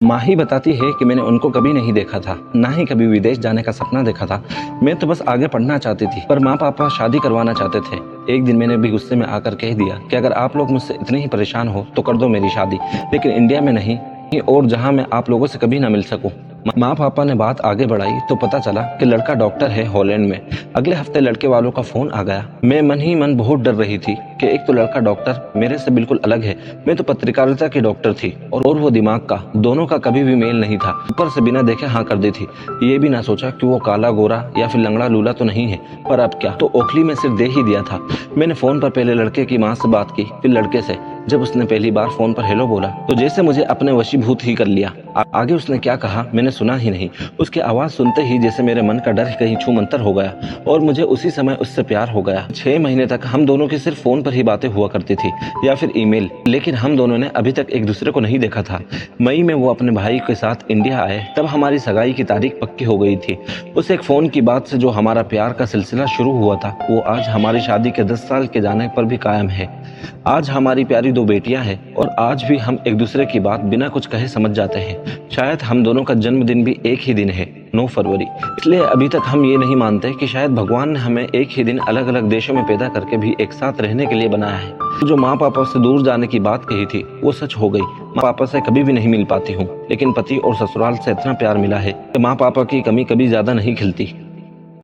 माँ ही बताती है कि मैंने उनको कभी नहीं देखा था, ना ही कभी विदेश जाने का सपना देखा था। मैं तो बस आगे पढ़ना चाहती थी, पर माँ पापा शादी करवाना चाहते थे। एक दिन मैंने भी गुस्से में आकर कह दिया कि अगर आप लोग मुझसे इतने ही परेशान हो तो कर दो मेरी शादी, लेकिन इंडिया में नहीं, और जहाँ मैं आप लोगों से कभी ना मिल सकूं। माँ पापा ने बात आगे बढ़ाई तो पता चला कि लड़का डॉक्टर है हॉलैंड में। अगले हफ्ते लड़के वालों का फोन आ गया। मैं मन ही मन बहुत डर रही थी कि एक तो लड़का डॉक्टर मेरे से बिल्कुल अलग है, मैं तो पत्रकारिता की डॉक्टर थी, और वो दिमाग का, दोनों का कभी भी मेल नहीं था। ऊपर से बिना देखे हाँ कर दी थी। ये भी ना सोचा कि वो काला गोरा या फिर लंगड़ा लूला तो नहीं है, पर अब क्या, तो ओखली में सिर दे ही दिया था। मैंने फोन पर पहले लड़के की माँ से बात की, फिर लड़के से। जब उसने पहली बार फोन पर हेलो बोला तो जैसे मुझे अपने वशीभूत ही कर लिया। आगे उसने क्या कहा मैंने सुना ही नहीं। उसकी आवाज सुनते ही जैसे मेरे मन का डर कहीं छू मंतर हो गया, और मुझे उसी समय उससे प्यार हो गया। 6 महीने तक हम दोनों की सिर्फ फोन पर ही बातें हुआ करती थी, या फिर ईमेल, लेकिन हम दोनों ने अभी तक एक दूसरे को नहीं देखा था। मई में वो अपने भाई के साथ इंडिया आए, तब हमारी सगाई की तारीख पक्की हो गई थी। उस एक फोन की बात से जो हमारा प्यार का सिलसिला शुरू हुआ था, वो आज हमारी शादी के 10 साल के जाने पर भी कायम है। आज हमारी प्यारी 2 बेटियां हैं, और आज भी हम एक दूसरे की बात बिना कुछ कहे समझ जाते हैं। शायद हम दोनों का जन्मदिन भी एक ही दिन है, 9 फरवरी। इसलिए अभी तक हम ये नहीं मानते कि शायद भगवान ने हमें एक ही दिन अलग अलग देशों में पैदा करके भी एक साथ रहने के लिए बनाया है। जो माँ पापा से दूर जाने की बात कही थी वो सच हो गई। माँ पापा से कभी भी नहीं मिल पाती हूँ, लेकिन पति और ससुराल से इतना प्यार मिला है कि माँ पापा की कमी कभी ज्यादा नहीं खिलती।